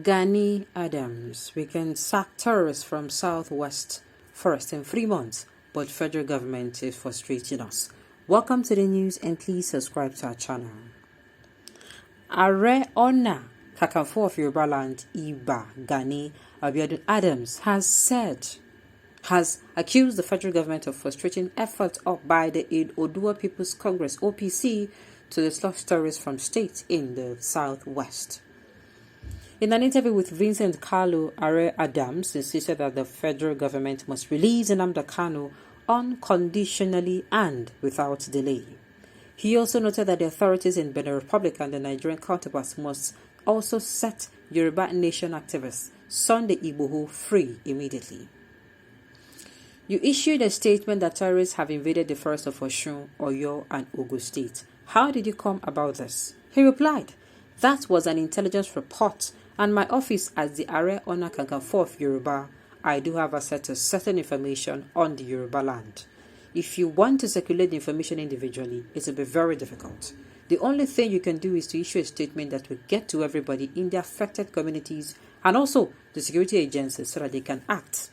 GANI Adams, we can sack terrorists from Southwest Forest in 3 months, but federal government is frustrating us. Welcome to the news and please subscribe to our channel. Ààrẹ Ọ̀nà Kakanfò of Yoruba Land, Iba Gani Adams, has accused the federal government of frustrating efforts up by the Oodua People's Congress (OPC) to dislodge terrorists from states in the southwest. In an interview with Vincent Kalu, Ààrẹ Adams insisted that the federal government must release KANU unconditionally and without delay. He also noted that the authorities in Benin Republic and the Nigerian counterparts must also set Yoruba Nation activist ßÂND1TS free immediately. You issued a statement that terrorists have invaded the forest of Osun, Oyo, and Ogun State. How did you come about this? He replied, "That was an intelligence report, and my office as the Ààrẹ Ọ̀nà Kakanfò of Yoruba, I do have access to certain information on the Yoruba land. If you want to circulate the information individually, it will be very difficult. The only thing you can do is to issue a statement that will get to everybody in the affected communities and also the security agencies so that they can act.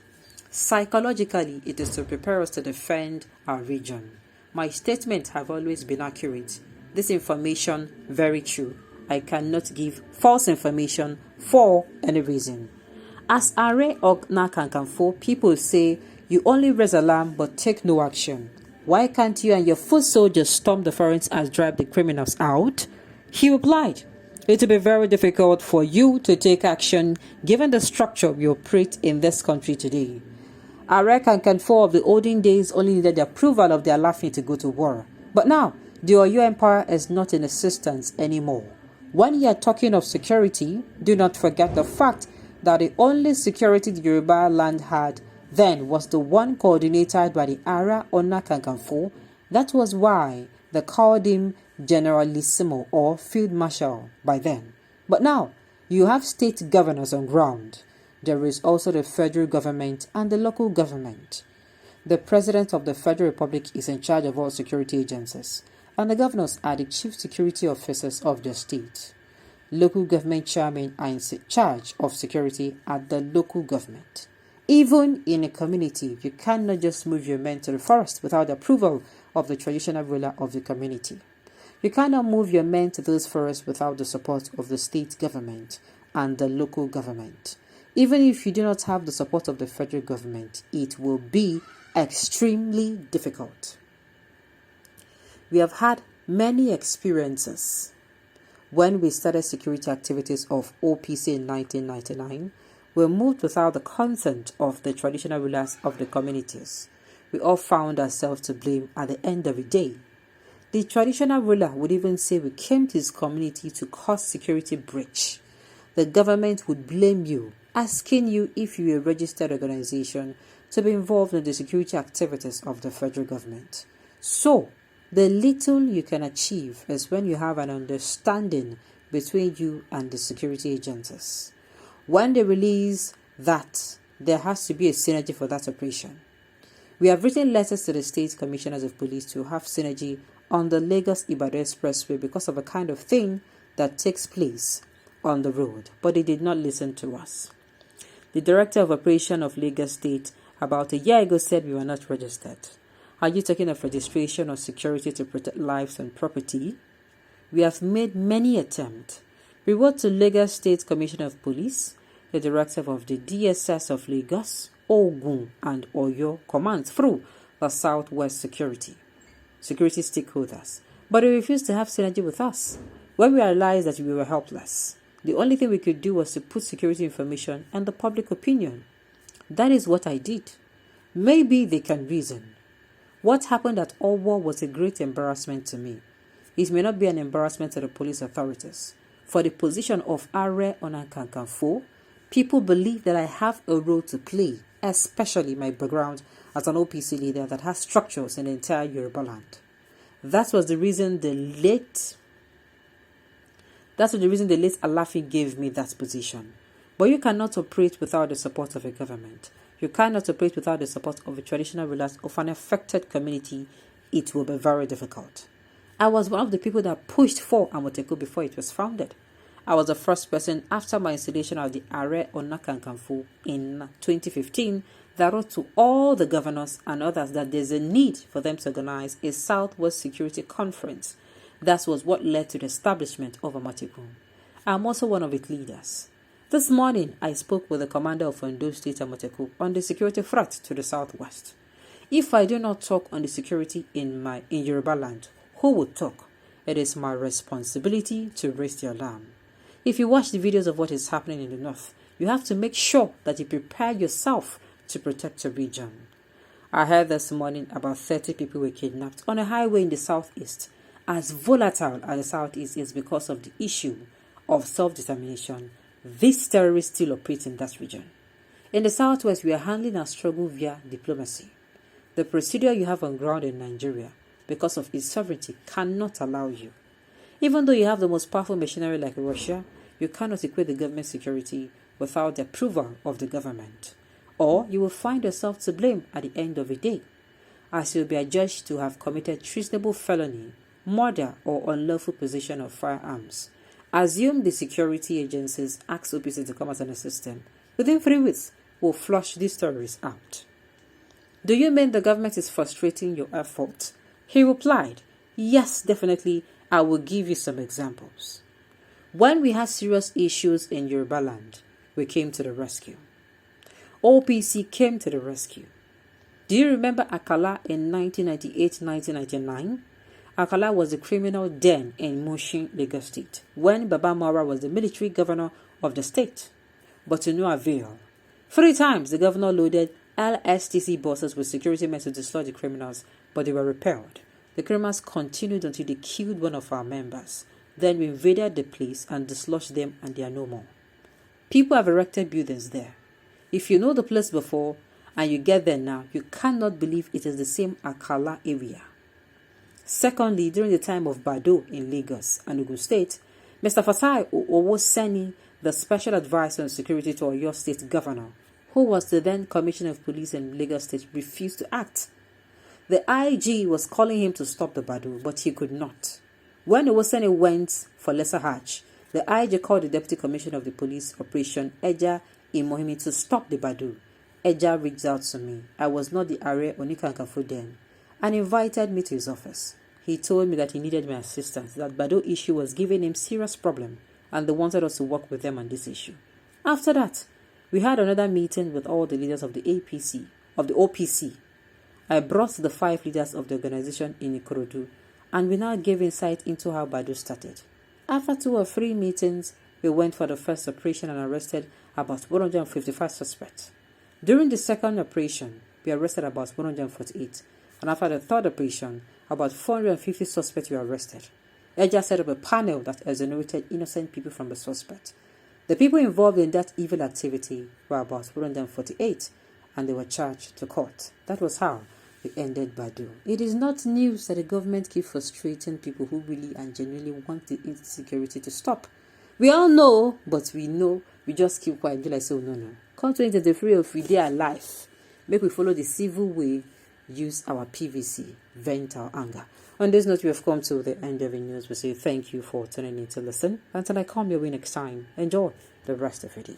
Psychologically, it is to prepare us to defend our region. My statements have always been accurate. This information, very true. I cannot give false information for any reason." As Ààrẹ Ọ̀nà Kakanfò, people say you only raise alarm but take no action. Why can't you and your foot soldiers storm the forest and drive the criminals out? He replied, "It will be very difficult for you to take action given the structure we operate in this country today." Ààrẹ Kakanfò of the olden days only needed the approval of the Alafin to go to war. But now, the Oyo Empire is not in existence anymore. When you are talking of security, do not forget the fact that the only security the Yoruba land had then was the one coordinated by the Ààrẹ Ọ̀nà Kakanfò. That was why they called him Generalissimo or Field Marshal by then. But now, you have state governors on ground. There is also the federal government and the local government. The President of the Federal Republic is in charge of all security agencies, and the governors are the chief security officers of the state. Local government chairmen are in charge of security at the local government. Even in a community, you cannot just move your men to the forest without the approval of the traditional ruler of the community. You cannot move your men to those forests without the support of the state government and the local government. Even if you do not have the support of the federal government, it will be extremely difficult. We have had many experiences. When we started security activities of OPC in 1999, we moved without the consent of the traditional rulers of the communities. We all found ourselves to blame at the end of the day. The traditional ruler would even say we came to his community to cause security breach. The government would blame you, asking you if you were a registered organization to be involved in the security activities of the federal government. So, the little you can achieve is when you have an understanding between you and the security agencies. When they release that, there has to be a synergy for that operation. We have written letters to the state commissioners of police to have synergy on the Lagos-Ibadan Expressway because of a kind of thing that takes place on the road, but they did not listen to us. The director of operation of Lagos State about a year ago said we were not registered. Are you talking of registration or security to protect lives and property? We have made many attempts. We wrote to Lagos State Commissioner of Police, the director of the DSS of Lagos, Ogun, and Oyo commands through the Southwest security stakeholders. But they refused to have synergy with us. When we realized that we were helpless, the only thing we could do was to put security information and the public opinion. That is what I did. Maybe they can reason. What happened at Owo was a great embarrassment to me. It may not be an embarrassment to the police authorities. For the position of Ààrẹ Ọ̀nà Kakanfò, people believe that I have a role to play, especially my background as an OPC leader that has structures in the entire Yoruba land. That was the reason the late Alafin gave me that position. But you cannot operate without the support of a government. You cannot operate without the support of the traditional rulers of an affected community. It will be very difficult. I was one of the people that pushed for Amoteko before it was founded. I was the first person after my installation of the Are Ona Kakanfo in 2015 that wrote to all the governors and others that there's a need for them to organize a Southwest Security Conference. That was what led to the establishment of Amatiku. I'm also one of its leaders. This morning, I spoke with the commander of Ondo State Amatiku on the security threat to the Southwest. If I do not talk on the security in Yoruba land, who would talk? It is my responsibility to raise the alarm. If you watch the videos of what is happening in the north, you have to make sure that you prepare yourself to protect your region. I heard this morning about 30 people were kidnapped on a highway in the southeast. As volatile as the southeast is because of the issue of self-determination, these terrorists still operate in that region. In the southwest, we are handling our struggle via diplomacy. The procedure you have on ground in Nigeria, because of its sovereignty, cannot allow you. Even though you have the most powerful machinery like Russia, you cannot equate the government security without the approval of the government. Or you will find yourself to blame at the end of the day, as you will be adjudged to have committed treasonable felony, murder, or unlawful possession of firearms. Assume the security agencies ask OPC to come as an assistant. Within 3 weeks, we'll flush these terrorists out. Do you mean the government is frustrating your effort? He replied, yes, definitely. I will give you some examples. When we had serious issues in Yoruba land, we came to the rescue. OPC came to the rescue. Do you remember Akala in 1998-1999? Akala was the criminal den in Mushin, Lagos State, when Baba Mara was the military governor of the state. But to no avail. 3 times the governor loaded LSTC buses with security men to dislodge the criminals, but they were repelled. The criminals continued until they killed one of our members. Then we invaded the place and dislodged them, and they are no more. People have erected buildings there. If you know the place before and you get there now, you cannot believe it is the same Akala area. Secondly, during the time of Bado in Lagos and Ogun State, Mr. Fatai Owoseni, the special advisor on security to Oyo State governor, who was the then commissioner of police in Lagos State, refused to act. The IG was calling him to stop the Bado, but he could not. When Owoseni went for lesser hatch, the IG called the deputy commissioner of the police operation, Eja Imohimi, to stop the Bado. Eja reached out to me. I was not the Are Onikankafo then, and invited me to his office. He told me that he needed my assistance, that Bado issue was giving him serious problem, and they wanted us to work with them on this issue. After that, we had another meeting with all the leaders of the OPC. I brought the 5 leaders of the organization in Ikorodu, and we now gave insight into how Bado started. After 2 or 3 meetings, we went for the first operation and arrested about 155 suspects. During the second operation, we arrested about 148, and after the third operation, about 450 suspects were arrested. Eja set up a panel that exonerated innocent people from the suspect. The people involved in that evil activity were about 148, and they were charged to court. That was how we ended Bado. It is not news that the government keeps frustrating people who really and genuinely want the insecurity to stop. We all know, but we know, we just keep quiet and be like, so no. Come 2023, if we are alive, make we follow the civil way, use our PVC, vent our anger. On this note, we have come to the end of the news. We say thank you for tuning in to listen. Until I come your way next time, enjoy the rest of the day.